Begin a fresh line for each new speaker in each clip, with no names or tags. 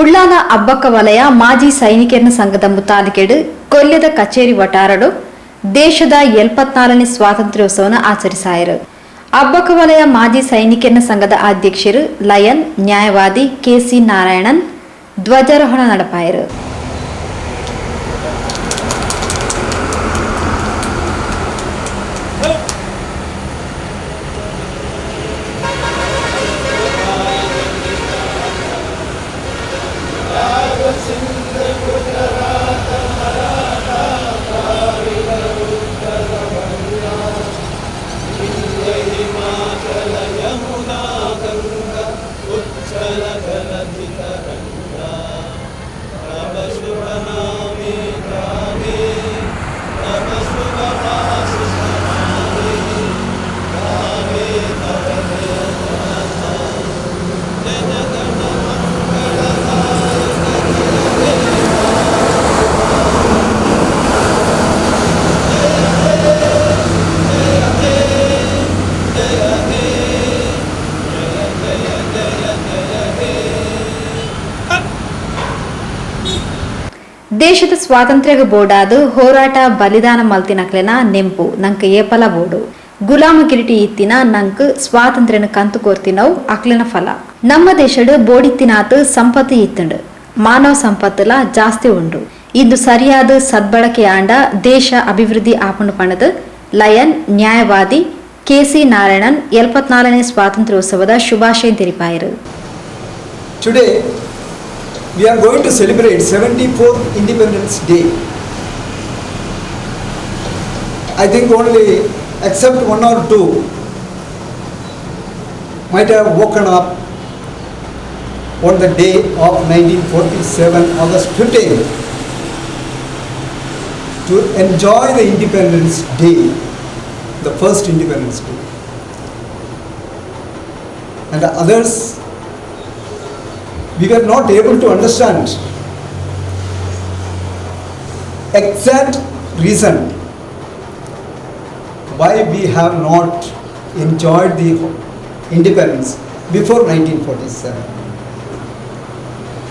ಉಳ್ಳಾಲ ಅಬ್ಬಕ್ಕ ವಲಯ ಮಾಜಿ ಸೈನಿಕರ ಸಂಘದ ಮುತಾಲಿಕೆಡು ಕೊಲ್ಯದ ಕಚೇರಿ ವಟಾರಡು ದೇಶದ 74ನೇ ಸ್ವಾತಂತ್ರ್ಯೋತ್ಸವನ ಆಚರಿಸಾಯರು. ಅಬ್ಬಕ್ಕ ವಲಯ ಮಾಜಿ ಸೈನಿಕರ ಸಂಘದ ಅಧ್ಯಕ್ಷರು ಲಯನ್ ನ್ಯಾಯವಾದಿ ಕೆಸಿ ನಾರಾಯಣನ್ ಧ್ವಜಾರೋಹಣ ನಡಪಾಯರು. ದೇಶದ ಸ್ವಾತಂತ್ರ್ಯ ಬೋರ್ಡಾದು ಹೋರಾಟ ಬಲಿದಾನ ಮಲ್ತಿನಕ್ಲೆನ ನೆಂಪು ನಂಕ ಏಪಲ ಬೋಡು ಗುಲಾಮ ಕಿರೀಟಿ ಇತ್ತಿನ ನಂಕ್ ಸ್ವಾತಂತ್ರ್ಯನ ಕಂತು ಕೋರ್ತಿನವು ಅಕ್ಲೆನ ಫಲ. ನಮ್ಮ ದೇಶಡ್ ಬೋಡಿತ್ತಿನಾತ್ ಸಂಪತ್ತು ಇತ್ತಂಡು ಮಾನವ ಸಂಪತ್ತುಲ ಜಾಸ್ತಿ ಉಂಡು. ಇಂದು ಸರಿಯಾದ ಸದ್ಬಳಕೆ ಆಂಡ ದೇಶ ಅಭಿವೃದ್ಧಿ ಆಪುಂಡು ಪಣದು ಲಯನ್ ನ್ಯಾಯವಾದಿ ಕೆಸಿ ನಾರಾಯಣನ್ 74ನೇ ಸ್ವಾತಂತ್ರ್ಯೋತ್ಸವದ ಶುಭಾಶಯ ತಿಳಿಪಾಯರು.
We are going to celebrate 74th Independence Day. I think only except one or two might have woken up on the day of 1947 August 15th to enjoy the Independence Day, the first Independence Day. And the others, we were not able to understand exact reason why we have not enjoyed the independence before 1947.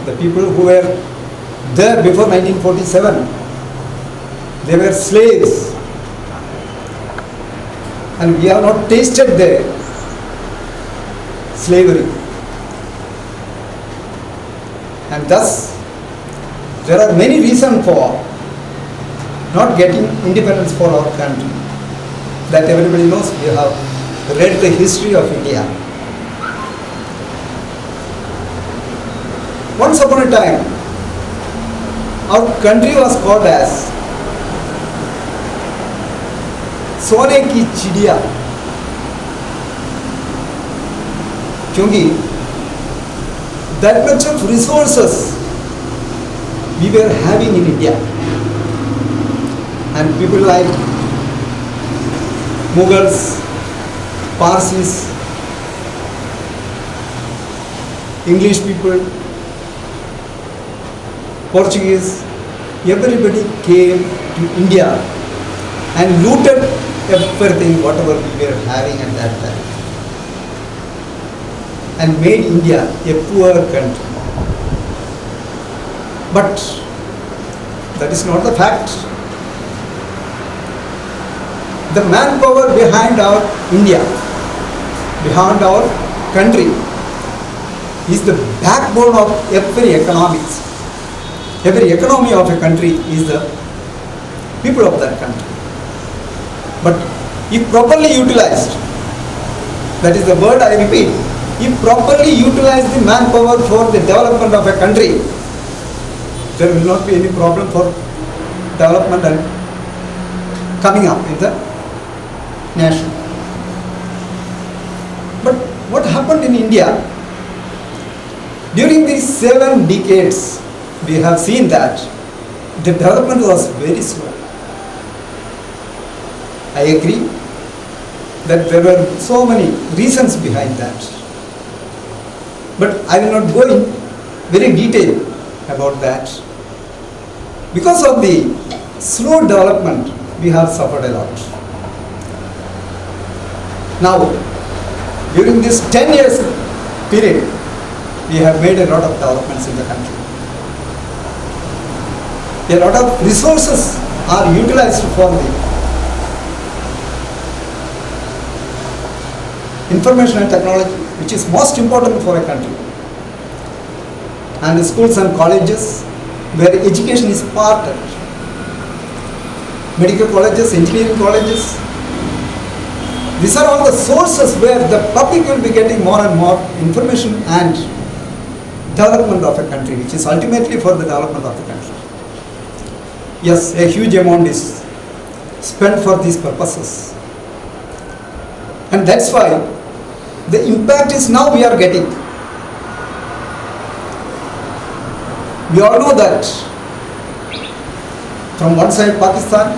The people who were there before 1947, they were slaves, and we have not tasted their slavery. And thus, there are many reasons for not getting independence for our country. That everybody knows. We have read the history of India. Once upon a time, our country was called as सोने की चिड़िया, क्योंकि that much of resources we were having in India, and people like Mughals, Parsis, English people, Portuguese, everybody came to India and looted everything whatever we were having at that time, and made India a poor country. But that is not the fact. The manpower behind our India, behind our country, is the backbone of every economics. Every economy of a country is the people of that country. But if properly utilized, that is the word I repeat, if properly utilize the manpower for the development of a country, there will not be any problem for development and coming up in the nation. But what happened in India? During these 7 decades, we have seen that the development was very slow. I agree that there were so many reasons behind that. But I will not go in very detail about that. Because of the slow development, we have suffered a lot. Now, during this 10 years period, we have made a lot of developments in the country. A lot of resources are utilized for the information and technology, which is most important for a country. And the schools and colleges where education is part of medical colleges, engineering colleges. These are all the sources where the public will be getting more and more information and development of a country, which is ultimately for the development of the country. Yes, a huge amount is spent for these purposes. And that's why the impact is now we are getting. We all know that from one side Pakistan,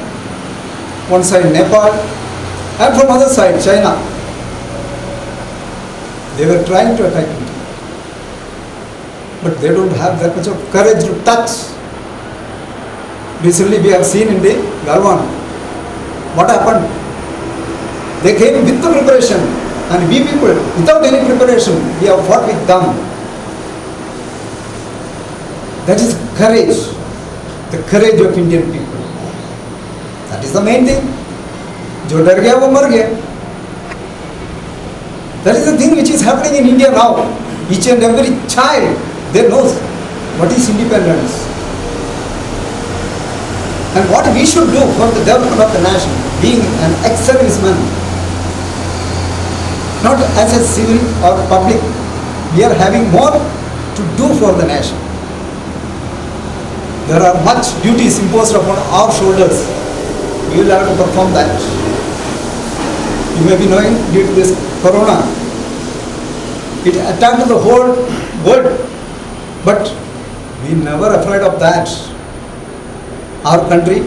one side Nepal, and from other side China, they were trying to attack India. But they don't have that much of courage to touch. Recently we have seen in the Galwan, what happened? They came with the preparation, and we people, without any preparation, we have fought with them. That is courage, the courage of Indian people. That is the main thing. जो डर गया वो मर गया. That is the thing which is happening in India now. Each and every child, they knows what is independence. And what we should do for the development of the nation, being an ex-serviceman, not as a civil or public, we are having more to do for the nation. There are much duties imposed upon our shoulders. We will have to perform that. You may be knowing, due to this corona, it attacked the whole world, but we never afraid of that. Our country,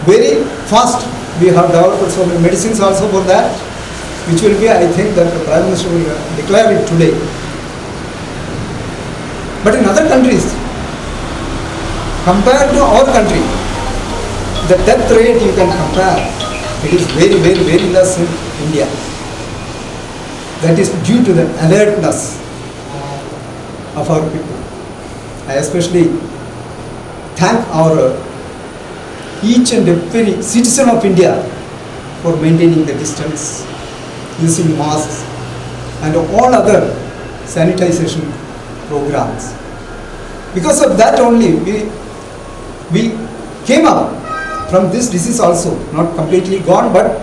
very fast, we have developed so many medicines also for that, which will be, I think, that the Prime Minister will declare it today. But in other countries, compared to our country, the death rate you can compare, it is very, very, very less in India. That is due to the alertness of our people. I especially thank our each and every citizen of India for maintaining the distance, using masks and all other sanitization programs. Because of that only we came up from this disease also, not completely gone, but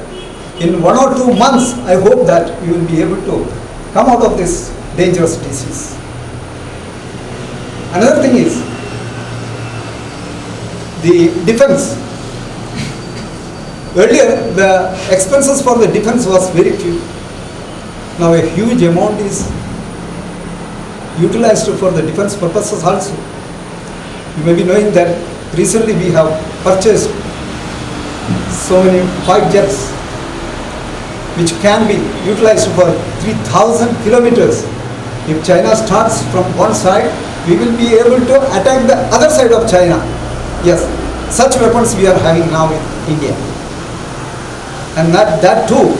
in 1 or 2 months I hope that we will be able to come out of this dangerous disease. Another thing is the defense. Earlier the expenses for the defense was very few. Now a huge amount is utilized for the defense purposes also. You may be knowing that recently we have purchased so many fighter jets which can be utilized for 3,000 kilometers. If China starts from one side, we will be able to attack the other side of China. Yes, such weapons we are having now in India. And that too,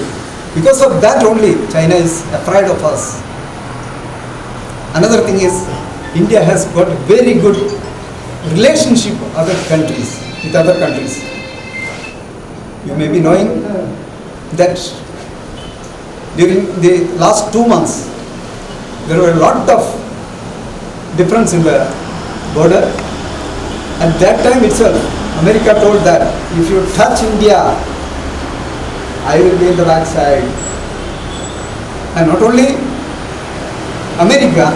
because of that only, China is afraid of us. Another thing is, India has got very good relationship with other countries. You may be knowing that during the last 2 months, there were a lot of difference in the border. At that time itself, America told that if you touch India, I will be in the backside. And not only America,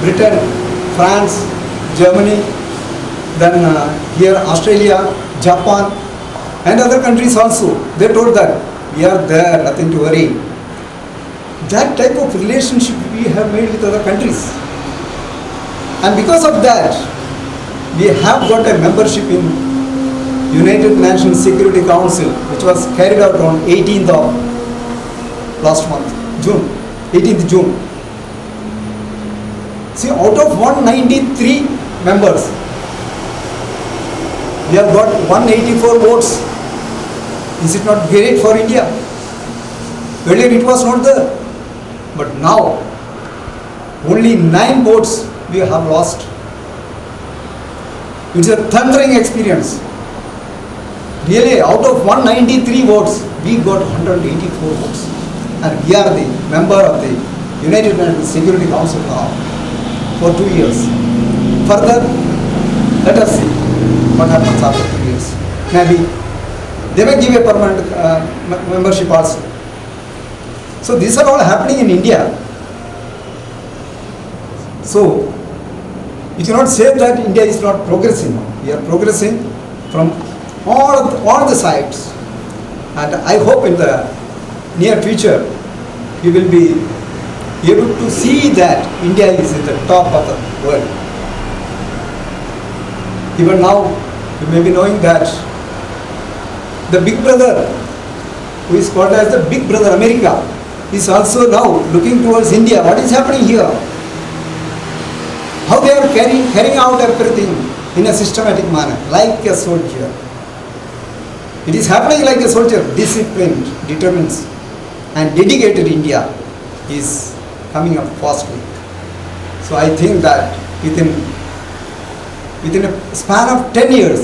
Britain, France, Germany, then here Australia, Japan, and other countries also, they told that we are there, nothing to worry. That type of relationship we have made with other countries. And because of that, we have got a membership in United Nations Security Council, which was carried out on 18th of last month, June, 18th June. See, out of 193 members, we have got 184 votes. Is it not great for India? Earlier it was not there. But now, only 9 votes we have lost. It's a thundering experience. Really, out of 193 votes, we got 184 votes. And we are the member of the United Nations Security Council now for 2 years. Further, let us see what happens after 2 years. Maybe they may give a permanent membership also. So these are all happening in India. So you cannot say that India is not progressing. We are progressing from all the sides. And I hope in the near future we will be able to see that India is at the top of the world. Even now, you may be knowing that the big brother, who is called as the big brother America, is also now looking towards India. What is happening here? How they are carrying out everything in a systematic manner, like a soldier. It is happening like a soldier, disciplined, determined, and dedicated India is coming up fastly. So I think that within a span of 10 years,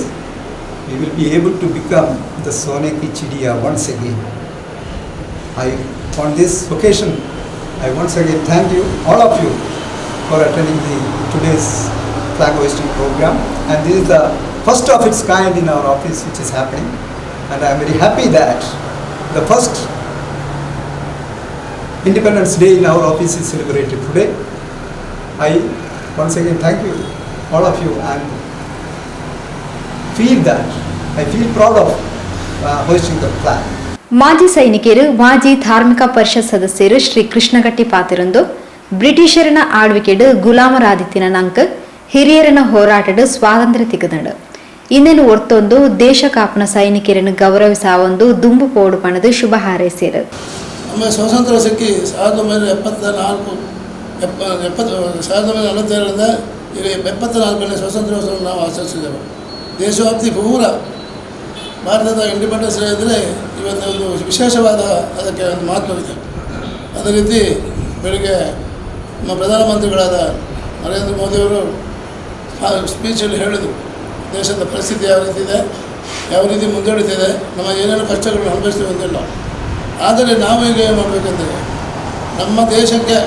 we will be able to become the Sone ki Chidiya once again. On this occasion, I once again thank you, all of you, for attending today's flag hoisting program. And this is the first of its kind in our office which is happening. And I am very happy that the first Independence Day in our office is celebrated today. I once again thank you, all of you, and I feel proud of hoisting the flag.
ಮಾಜಿ ಸೈನಿಕರು ಮಾಜಿ ಧಾರ್ಮಿಕ ಪರಿಷತ್ ಸದಸ್ಯರು ಶ್ರೀ ಕೃಷ್ಣಗಟ್ಟಿ ಪಾತಿರೊಂದು ಬ್ರಿಟಿಷರನ ಆಳ್ವಿಕೆಡು ಗುಲಾಮರಾದಿತ್ತಿನ ನಂಕ ಹಿರಿಯರನ ಹೋರಾಟಡು ಸ್ವಾತಂತ್ರ್ಯ ತಿಗದಡು ಇನ್ನೇನು ಒರ್ತೊಂದು ದೇಶ ಕಾಪನ ಸೈನಿಕರನ್ನು ಗೌರವಿಸ ಒಂದು ದುಂಬು ಪೋಡು ಪಣದು ಶುಭ ಹಾರೈಸಿರು.
ನಮ್ಮ ಸ್ವಾತಂತ್ರ್ಯ ಸಿಕ್ಕಿ 1942ರಿಂದ ಈಗ 74ನೇ ಸ್ವಾತಂತ್ರ್ಯೋತ್ಸವವನ್ನು ನಾವು ಆಚರಿಸಿದೆವು. ದೇಶವ್ಯಾಪ್ತಿ ಪೂರ ಭಾರತದ ಇಂಡಿಪೆಂಡೆನ್ಸ್ ಡೇ ಇದ್ದರೆ ಇವತ್ತು ಒಂದು ವಿಶೇಷವಾದ ಅದಕ್ಕೆ ಒಂದು ಮಹತ್ವವಿದೆ. ಅದೇ ರೀತಿ ಬೆಳಿಗ್ಗೆ ನಮ್ಮ ಪ್ರಧಾನಮಂತ್ರಿಗಳಾದ ನರೇಂದ್ರ ಮೋದಿಯವರು ಸ್ಪೀಚಲ್ಲಿ ಹೇಳಿದರು, ದೇಶದ ಪರಿಸ್ಥಿತಿ ಯಾವ ರೀತಿ ಇದೆ, ಯಾವ ರೀತಿ ಮುಂದೂಡುತ್ತಿದೆ, ನಮ್ಮ ಏನೇನು ಕಷ್ಟಗಳನ್ನು ಅನುಭವಿಸ್ತೀವಿ ಅಂತಿಲ್ಲ. ಆದರೆ ನಾವು ಈಗ ಏನು ಮಾಡಬೇಕಂದ್ರೆ ನಮ್ಮ ದೇಶಕ್ಕೆ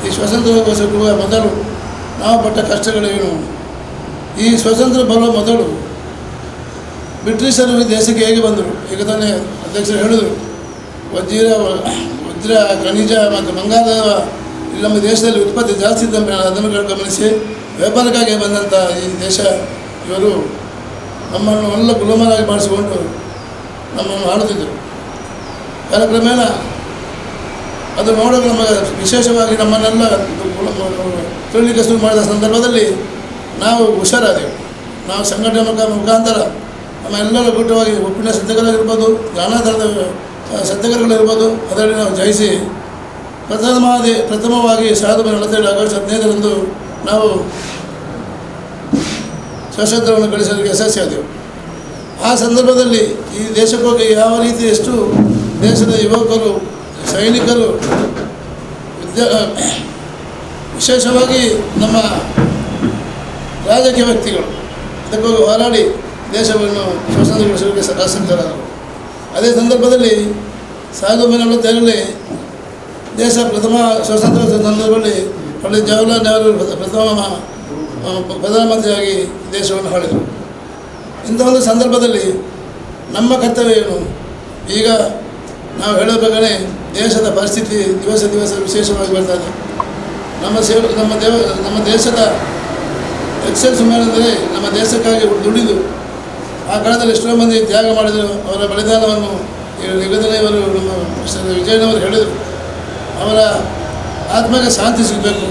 ಈ ಸ್ವಾತಂತ್ರ್ಯಕ್ಕೋಸ್ಕರ ಮೊದಲು ನಾವು ಪಟ್ಟ ಕಷ್ಟಗಳೇನು, ಈ ಸ್ವಾತಂತ್ರ್ಯ ಬರುವ ಮೊದಲು ಬ್ರಿಟಿಷರು ದೇಶಕ್ಕೆ ಹೇಗೆ ಬಂದರು. ಈಗ ತಾನೇ ಅಧ್ಯಕ್ಷರು ಹೇಳಿದರು, ವಜ್ರ ಖನಿಜ ಮತ್ತು ಬಂಗಾರದ ನಮ್ಮ ದೇಶದಲ್ಲಿ ಉತ್ಪತ್ತಿ ಜಾಸ್ತಿ ಇದ್ದ ಅದನ್ನು ಗಮನಿಸಿ ವ್ಯಾಪಾರಕ್ಕಾಗಿ ಬಂದಂಥ ಈ ದೇಶ ಇವರು ನಮ್ಮನ್ನು ಎಲ್ಲ ಗುಲಾಮರಾಗಿ ಮಾಡಿಸಿಕೊಂಡು ನಮ್ಮನ್ನು ಆಳುತ್ತಿದ್ದರು. ಕಾಲಕ್ರಮೇಣ ಅದು ನೋಡಲು ನಮಗೆ ವಿಶೇಷವಾಗಿ ನಮ್ಮನ್ನೆಲ್ಲ ತಿಳಿಲಿಕ್ಕೆ ಶುರು ಮಾಡಿದ ಸಂದರ್ಭದಲ್ಲಿ ನಾವು ಹುಷಾರಾದೆವು. ನಾವು ಸಂಘಟನೆ ಮುಖಾಂತರ ನಮ್ಮ ಎಲ್ಲರ ಕೂಟವಾಗಿ ಒಪ್ಪಿನ ಸತ್ಯಾಗ್ರಹಗಳಿರ್ಬೋದು, ನಾನಾ ಥರದ ಸತ್ಯಾಗ್ರಹಗಳಿರ್ಬೋದು, ಅದರಲ್ಲಿ ನಾವು ಜಯಿಸಿ ಪ್ರಥಮವಾಗಿ 1947 ಆಗಸ್ಟ್ 15ರಂದು ನಾವು ಸ್ವಾತಂತ್ರ್ಯವನ್ನು ಗಳಿಸಲು ಯಶಸ್ವಿಯಾದೆವು. ಆ ಸಂದರ್ಭದಲ್ಲಿ ಈ ದೇಶಕ್ಕೋಗಿ ಯಾವ ರೀತಿ ಎಷ್ಟು ದೇಶದ ಯುವಕರು, ಸೈನಿಕರು, ವಿಶೇಷವಾಗಿ ನಮ್ಮ ರಾಜಕೀಯ ವ್ಯಕ್ತಿಗಳು ಇದಕ್ಕೋಗಿ ಹೋರಾಡಿ ದೇಶವನ್ನು ಸ್ವಾತಂತ್ರ್ಯಗೊಳಿಸಲಿಕ್ಕೆ ಆಸಕ್ತರಾದರು. ಅದೇ ಸಂದರ್ಭದಲ್ಲಿ 1947ರಲ್ಲಿ ದೇಶ ಪ್ರಥಮ ಸ್ವಾತಂತ್ರ್ಯ ಸಂದರ್ಭದಲ್ಲಿ ಪಂಡಿತ್ ಜವಾಹರ್ಲಾಲ್ ನೆಹರು ಪ್ರಥಮ ಪ್ರಧಾನಮಂತ್ರಿಯಾಗಿ ದೇಶವನ್ನು ಆಳಿದರು. ಇಂಥ ಒಂದು ಸಂದರ್ಭದಲ್ಲಿ ನಮ್ಮ ಕರ್ತವ್ಯ ಏನು? ಈಗ ನಾವು ಹೇಳಬೇಕಾದ್ರೆ ದೇಶದ ಪರಿಸ್ಥಿತಿ ದಿವಸ ವಿಶೇಷವಾಗಿ ಬರ್ತಾಯಿದೆ. ನಮ್ಮ ದೇಶದ ಎಕ್ಸೆಲ್ ಸುಮಾರೆಂದರೆ ನಮ್ಮ ದೇಶಕ್ಕಾಗಿ ದುಡಿದು ಆ ಕಾಲದಲ್ಲಿ ಎಷ್ಟೋ ಮಂದಿ ತ್ಯಾಗ ಮಾಡಿದರು. ಅವರ ಬಲಿದಾನವನ್ನು ಇವರು ನಮ್ಮ ವಿಜಯನವರು ಹೇಳಿದರು. ಅವರ ಆತ್ಮಕ್ಕೆ ಶಾಂತಿ ಸಿಗಬೇಕು,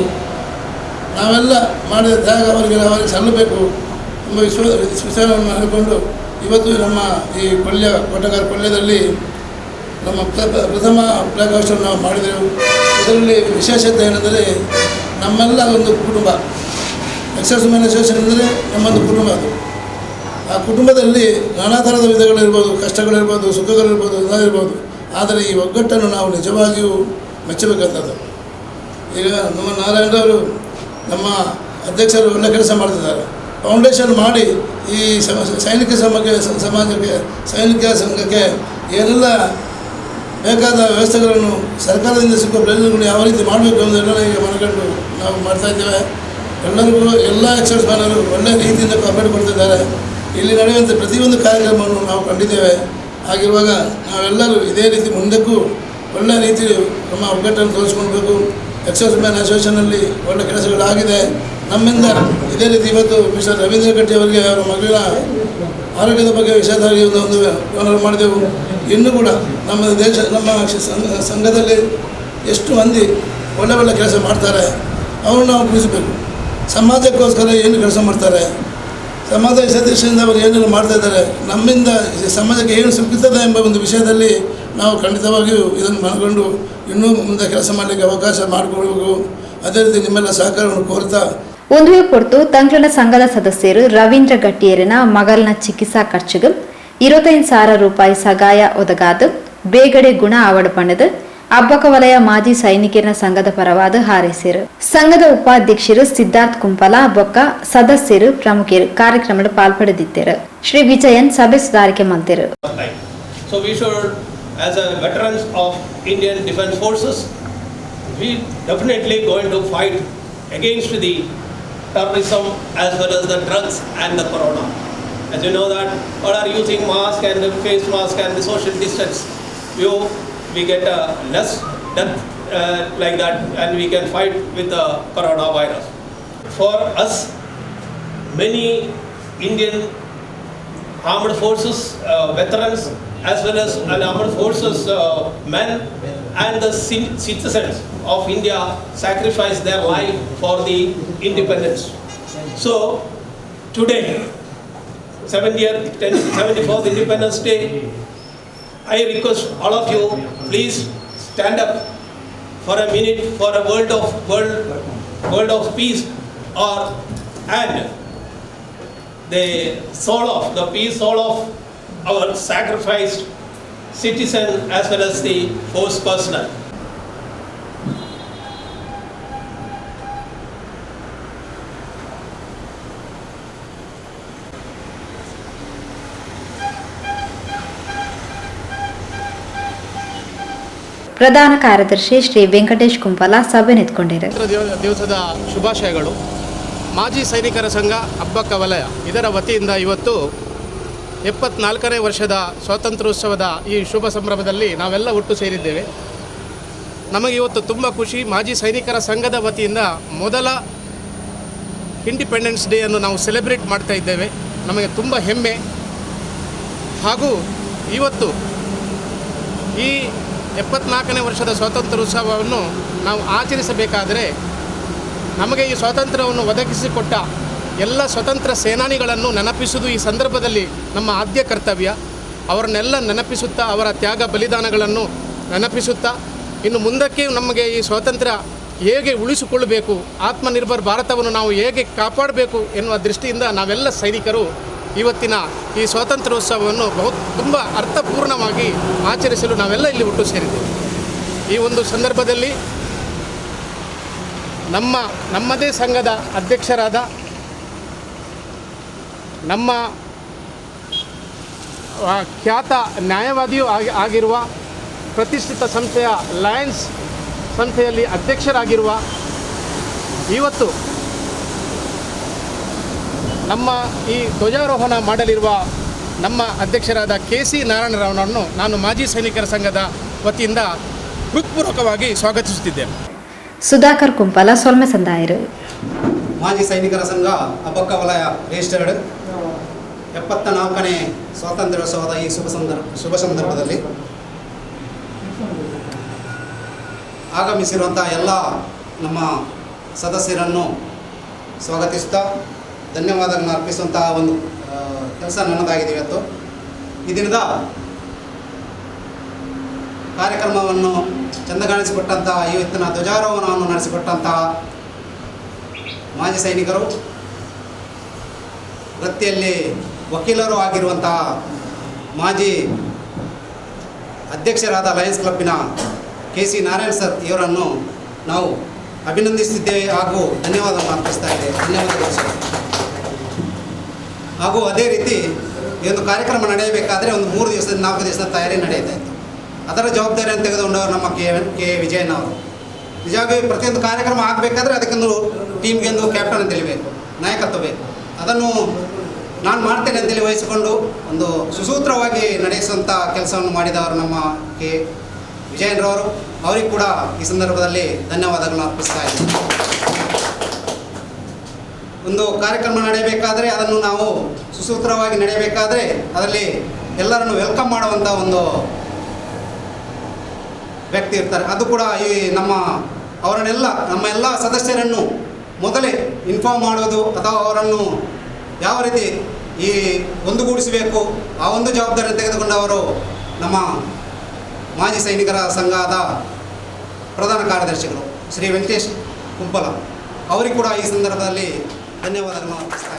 ನಾವೆಲ್ಲ ಮಾಡಿದ ತ್ಯಾಗ ಅವರಿಗೆ ಸಲ್ಲಬೇಕು ಎಂಬ ವಿಚಾರವನ್ನು ಹೇಳಿಕೊಂಡು ಇವತ್ತು ನಮ್ಮ ಈ ಕೋಟಗಾರ ಕೊಲ್ಯದಲ್ಲಿ ನಮ್ಮ ಪ್ರಥಮ ಫ್ಲಾಗ್ ಹಾಸ್ಟೆಲ್ ನಾವು ಮಾಡಿದೆವು. ಇದರಲ್ಲಿ ವಿಶೇಷತೆ ಏನೆಂದರೆ ನಮ್ಮೆಲ್ಲ ಒಂದು ಕುಟುಂಬ, ಎಕ್ಸೈಸ್ ಅಸೋಸಿಯೇಷನ್ ಅಂದರೆ ನಮ್ಮೊಂದು ಕುಟುಂಬ. ಅದು ಆ ಕುಟುಂಬದಲ್ಲಿ ನಾನಾ ಥರದ ವಿಧಗಳಿರ್ಬೋದು, ಕಷ್ಟಗಳಿರ್ಬೋದು, ಸುಖಗಳಿರ್ಬೋದು, ಇರ್ಬೋದು. ಆದರೆ ಈ ಒಗ್ಗಟ್ಟನ್ನು ನಾವು ನಿಜವಾಗಿಯೂ ಮೆಚ್ಚಬೇಕಂಥದ್ದು. ಈಗ ನಮ್ಮ ನಾರಾಯಣರವರು ನಮ್ಮ ಅಧ್ಯಕ್ಷರು ಒಳ್ಳೆ ಕೆಲಸ ಮಾಡ್ತಿದ್ದಾರೆ. ಫೌಂಡೇಶನ್ ಮಾಡಿ ಈ ಸೈನಿಕ ಸಮಾಜಕ್ಕೆ ಸೈನಿಕ ಸಂಘಕ್ಕೆ ಏನೆಲ್ಲ ಬೇಕಾದ ವ್ಯವಸ್ಥೆಗಳನ್ನು ಸರ್ಕಾರದಿಂದ ಸಿಕ್ಕೋ ಪ್ರಯೋಜನಗಳು ಯಾವ ರೀತಿ ಮಾಡಬೇಕು ಅನ್ನೋದೆಲ್ಲ ಈಗ ಮನಗಂಡು ನಾವು ಮಾಡ್ತಾಯಿದ್ದೇವೆ. ಎಲ್ಲರಿಗೂ ಎಲ್ಲ ಎಕ್ಸೈಸ್ ಮ್ಯಾನರು ಒಳ್ಳೆಯ ರೀತಿಯಿಂದ ಕಾಪಾಡಿ ಕೊಡ್ತಿದ್ದಾರೆ. ಇಲ್ಲಿ ನಡೆಯುವಂಥ ಪ್ರತಿಯೊಂದು ಕಾರ್ಯಕ್ರಮವನ್ನು ನಾವು ಕಂಡಿದ್ದೇವೆ. ಆಗಿರುವಾಗ ನಾವೆಲ್ಲರೂ ಇದೇ ರೀತಿ ಮುಂದಕ್ಕೂ ಒಳ್ಳೆಯ ರೀತಿ ನಮ್ಮ ಒಗ್ಗಟ್ಟನ್ನು ತೋರಿಸ್ಕೊಳ್ಬೇಕು. ಎಕ್ಸೈಸ್ ಮ್ಯಾನ್ ಅಸೋಸಿಯೇಷನಲ್ಲಿ ಒಳ್ಳೆಯ ಕೆಲಸಗಳಾಗಿದೆ. ನಮ್ಮಿಂದ ಇದೇ ರೀತಿ ಇವತ್ತು ಮಿಸ್ಟರ್ ರವೀಂದ್ರ ಕಟ್ಟಿ ಅವರಿಗೆ ಅವರ ಮಗುವಿನ ಆರೋಗ್ಯದ ಬಗ್ಗೆ ವಿಷಯವಾಗಿ ಒಂದು ವ್ಯವಹಾರ ಮಾಡಿದೆವು. ಇನ್ನೂ ಕೂಡ ನಮ್ಮ ಸಂಘದಲ್ಲಿ ಎಷ್ಟು ಮಂದಿ ಒಳ್ಳೆ ಕೆಲಸ ಮಾಡ್ತಾರೆ ಅವರನ್ನು ನಾವು ಉಳಿಸಬೇಕು. ಸಮಾಜಕ್ಕೋಸ್ಕರ ಏನು ಕೆಲಸ ಮಾಡ್ತಾರೆ, ಸಮಾಜ ಹಿತದೃಷ್ಟಿಯಿಂದ ಅವರು ಏನೆಲ್ಲ ಮಾಡ್ತಾಯಿದ್ದಾರೆ, ನಮ್ಮಿಂದ ಸಮಾಜಕ್ಕೆ ಏನು ಸಿಗುತ್ತದೆ ಎಂಬ ಒಂದು ವಿಷಯದಲ್ಲಿ ನಾವು ಖಂಡಿತವಾಗಿಯೂ ಇದನ್ನು ಮನಗೊಂಡು ಇನ್ನೂ ಮುಂದೆ ಕೆಲಸ ಮಾಡಲಿಕ್ಕೆ ಅವಕಾಶ ಮಾಡಿಕೊಡ್ಬೇಕು. ಅದೇ ರೀತಿ ನಿಮ್ಮೆಲ್ಲ ಸಹಕಾರವನ್ನು ಕೋರ್ತಾ
ಒಂದುವೆ ಪೊರ್ತು ತಂಗ್ಳನ ಸಂಘದ ಸದಸ್ಯರು ರವೀಂದ್ರ ಗಟ್ಟಿಯರಿನ ಮಗಲ್ನ ಚಿಕಿತ್ಸಾ ಖರ್ಚಿಗೆ 25,000 ರೂಪಾಯಿ ಸಗಾಯ ಒದಗಾದು ಬೇಗಡೆ ಗುಣ ಆವಡ ಪಣದು ಅಬ್ಬಕ ವಲಯ ಮಾಜಿ ಸೈನಿಕರ ಸಂಘದ ಪರವಾದ ಹಾರೈಸಿರು. ಸಂಘದ ಉಪಾಧ್ಯಕ್ಷರು ಸಿದ್ಧಾರ್ಥ್ ಕುಂಪಲ ಬೊಕ್ಕ ಸದಸ್ಯರು ಪ್ರಮುಖರು ಕಾರ್ಯಕ್ರಮದ ಪಾಲ್ಪಡೆದಿದ್ದರು. ಶ್ರೀ ವಿಜಯನ್ ಸಭೆ ಸುಧಾರಿಕೆ ಮಂತಿರು.
So we should, as a veterans of Indian Defence Forces, we definitely going to fight against the terrorism as well as the drugs and the corona. As you know that all are using mask and the face mask and the social distance. We get less death like that, and we can fight with the coronavirus. For us, many Indian armed forces veterans as well as armed forces men and the citizens of India sacrifice their life for the independence. So today, 74th Independence Day, I request all of you, please stand up for a minute for a world of peace, and the soul of our sacrificed citizen as well as the force personnel.
ಪ್ರಧಾನ ಕಾರ್ಯದರ್ಶಿ ಶ್ರೀ ವೆಂಕಟೇಶ್ ಕುಂಪಲ ಸಭೆ ನಿಂತ್ಕೊಂಡಿರು.
ದಿವಸದ ಶುಭಾಶಯಗಳು. ಮಾಜಿ ಸೈನಿಕರ ಸಂಘ ಅಬ್ಬಕ್ಕ ವಲಯ ಇದರ ವತಿಯಿಂದ ಇವತ್ತು 74ನೇ ವರ್ಷದ ಸ್ವಾತಂತ್ರ್ಯೋತ್ಸವದ ಈ ಶುಭ ಸಂಭ್ರಮದಲ್ಲಿ ನಾವೆಲ್ಲ ಒಟ್ಟು ಸೇರಿದ್ದೇವೆ. ನಮಗೆ ಇವತ್ತು ತುಂಬ ಖುಷಿ. ಮಾಜಿ ಸೈನಿಕರ ಸಂಘದ ವತಿಯಿಂದ ಮೊದಲ ಇಂಡಿಪೆಂಡೆನ್ಸ್ ಡೇಯನ್ನು ನಾವು ಸೆಲೆಬ್ರೇಟ್ ಮಾಡ್ತಾ ಇದ್ದೇವೆ. ನಮಗೆ ತುಂಬ ಹೆಮ್ಮೆ. ಹಾಗೂ ಇವತ್ತು ಈ 74ನೇ ವರ್ಷದ ಸ್ವಾತಂತ್ರ್ಯೋತ್ಸವವನ್ನು ನಾವು ಆಚರಿಸಬೇಕಾದರೆ ನಮಗೆ ಈ ಸ್ವಾತಂತ್ರ್ಯವನ್ನು ಒದಗಿಸಿಕೊಟ್ಟ ಎಲ್ಲ ಸ್ವತಂತ್ರ ಸೇನಾನಿಗಳನ್ನು ನೆನಪಿಸುವುದು ಈ ಸಂದರ್ಭದಲ್ಲಿ ನಮ್ಮ ಆದ್ಯ ಕರ್ತವ್ಯ. ಅವರನ್ನೆಲ್ಲ ನೆನಪಿಸುತ್ತಾ ಅವರ ತ್ಯಾಗ ಬಲಿದಾನಗಳನ್ನು ನೆನಪಿಸುತ್ತಾ ಇನ್ನು ಮುಂದಕ್ಕೆ ನಮಗೆ ಈ ಸ್ವಾತಂತ್ರ್ಯ ಹೇಗೆ ಉಳಿಸಿಕೊಳ್ಳಬೇಕು, ಆತ್ಮನಿರ್ಭರ್ ಭಾರತವನ್ನು ನಾವು ಹೇಗೆ ಕಾಪಾಡಬೇಕು ಎನ್ನುವ ದೃಷ್ಟಿಯಿಂದ ನಾವೆಲ್ಲ ಸೈನಿಕರು ಇವತ್ತಿನ ಈ ಸ್ವಾತಂತ್ರ್ಯೋತ್ಸವವನ್ನು ತುಂಬ ಅರ್ಥಪೂರ್ಣವಾಗಿ ಆಚರಿಸಲು ನಾವೆಲ್ಲ ಇಲ್ಲಿ ಒಟ್ಟು ಸೇರಿದ್ದೇವೆ. ಈ ಒಂದು ಸಂದರ್ಭದಲ್ಲಿ ನಮ್ಮದೇ ಸಂಘದ ಅಧ್ಯಕ್ಷರಾದ ನಮ್ಮ ಖ್ಯಾತ ನ್ಯಾಯವಾದಿಯೂ ಆಗಿರುವ ಪ್ರತಿಷ್ಠಿತ ಸಂಸ್ಥೆಯ ಲಯನ್ಸ್ ಸಂಸ್ಥೆಯಲ್ಲಿ ಅಧ್ಯಕ್ಷರಾಗಿರುವ ಇವತ್ತು ನಮ್ಮ ಈ ಧ್ವಜಾರೋಹಣ ಮಾಡಲಿರುವ ನಮ್ಮ ಅಧ್ಯಕ್ಷರಾದ KC ನಾರಾಯಣರಾವ್ನನ್ನು ನಾನು ಮಾಜಿ ಸೈನಿಕರ ಸಂಘದ ವತಿಯಿಂದ ಹೃತ್ಪೂರ್ವಕವಾಗಿ ಸ್ವಾಗತಿಸುತ್ತಿದ್ದೇನೆ.
ಸುಧಾಕರ್ ಕುಂಪಲ ಸೊಲ್ಮೆ ಸಂದಾಯರು.
ಮಾಜಿ ಸೈನಿಕರ ಸಂಘ ಅಬ್ಬಕ್ಕ ವಲಯ ರಿಜಿಸ್ಟರ್ಡ್ 74ನೇ ಸ್ವಾತಂತ್ರ್ಯೋತ್ಸವದ ಈ ಶುಭ ಸಂದರ್ಭದಲ್ಲಿ ಆಗಮಿಸಿರುವಂಥ ಎಲ್ಲ ನಮ್ಮ ಸದಸ್ಯರನ್ನು ಸ್ವಾಗತಿಸ್ತಾ ಧನ್ಯವಾದಗಳನ್ನು ಅರ್ಪಿಸುವಂತಹ ಒಂದು ಕೆಲಸ ನನ್ನದಾಗಿದೆ. ಇವತ್ತು ಈ ದಿನದ ಕಾರ್ಯಕ್ರಮವನ್ನು ಚೆಂದಗಾಣಿಸಿಕೊಟ್ಟಂತಹ ಇವತ್ತಿನ ಧ್ವಜಾರೋಹಣವನ್ನು ನಡೆಸಿಕೊಟ್ಟಂತಹ ಮಾಜಿ ಸೈನಿಕರು, ವೃತ್ತಿಯಲ್ಲಿ ವಕೀಲರು ಆಗಿರುವಂತಹ ಮಾಜಿ ಅಧ್ಯಕ್ಷರಾದ ಲಯನ್ಸ್ ಕ್ಲಬ್ಬಿನ KC ನಾರಾಯಣ್ ಸರ್ ಇವರನ್ನು ನಾವು ಅಭಿನಂದಿಸುತ್ತಿದ್ದೇವೆ ಹಾಗೂ ಧನ್ಯವಾದವನ್ನು ಅರ್ಪಿಸ್ತಾ ಇದೆ. ಧನ್ಯವಾದಗಳು ಸರ್. ಹಾಗೂ ಅದೇ ರೀತಿ ಈ ಒಂದು ಕಾರ್ಯಕ್ರಮ ನಡೆಯಬೇಕಾದರೆ ಒಂದು 3 ದಿವಸದ 4 ದಿವಸದ ತಯಾರಿ ನಡೆಯುತ್ತಾ ಇತ್ತು. ಅದರ ಜವಾಬ್ದಾರಿಯನ್ನು ತೆಗೆದುಕೊಂಡವರು ನಮ್ಮ ಕೆ ವಿಜಯನವರು. ನಿಜವಾಗಿ ಪ್ರತಿಯೊಂದು ಕಾರ್ಯಕ್ರಮ ಆಗಬೇಕಾದ್ರೆ ಅದಕ್ಕೊಂದು ಟೀಮ್ಗೆ ಒಂದು ಕ್ಯಾಪ್ಟನ್ ಅಂತೇಳಿ ಬೇಕು, ನಾಯಕತ್ವ ಬೇಕು. ಅದನ್ನು ನಾನು ಮಾಡ್ತೇನೆ ಅಂತೇಳಿ ವಹಿಸಿಕೊಂಡು ಒಂದು ಸುಸೂತ್ರವಾಗಿ ನಡೆಸುವಂಥ ಕೆಲಸವನ್ನು ಮಾಡಿದವರು ನಮ್ಮ ಕೆ ವಿಜಯನರವರು. ಅವರಿಗೆ ಕೂಡ ಈ ಸಂದರ್ಭದಲ್ಲಿ ಧನ್ಯವಾದಗಳನ್ನು ಅರ್ಪಿಸ್ತಾ ಇದ್ದೀನಿ. ಒಂದು ಕಾರ್ಯಕ್ರಮ ನಡೆಯಬೇಕಾದರೆ ಅದನ್ನು ನಾವು ಸುಸೂತ್ರವಾಗಿ ನಡೆಯಬೇಕಾದರೆ ಅದರಲ್ಲಿ ಎಲ್ಲರನ್ನು ವೆಲ್ಕಮ್ ಮಾಡುವಂಥ ಒಂದು ವ್ಯಕ್ತಿ ಇರ್ತಾರೆ. ಅದು ಕೂಡ ಈ ನಮ್ಮ ಎಲ್ಲ ಸದಸ್ಯರನ್ನು ಮೊದಲೇ ಇನ್ಫಾರ್ಮ್ ಮಾಡೋದು ಅಥವಾ ಅವರನ್ನು ಯಾವ ರೀತಿ ಈ ಒಂದುಗೂಡಿಸಬೇಕು ಆ ಒಂದು ಜವಾಬ್ದಾರಿಯನ್ನು ತೆಗೆದುಕೊಂಡವರು ನಮ್ಮ ಮಾಜಿ ಸೈನಿಕರ ಸಂಘದ ಪ್ರಧಾನ ಕಾರ್ಯದರ್ಶಿಗಳು ಶ್ರೀ ವೆಂಕಟೇಶ್ ಕುಂಪಲ. ಅವರಿಗೆ ಕೂಡ ಈ ಸಂದರ್ಭದಲ್ಲಿ ಧನ್ಯವಾದಗಳನ್ನು ಅರ್ಪಿಸ್ತಾರೆ.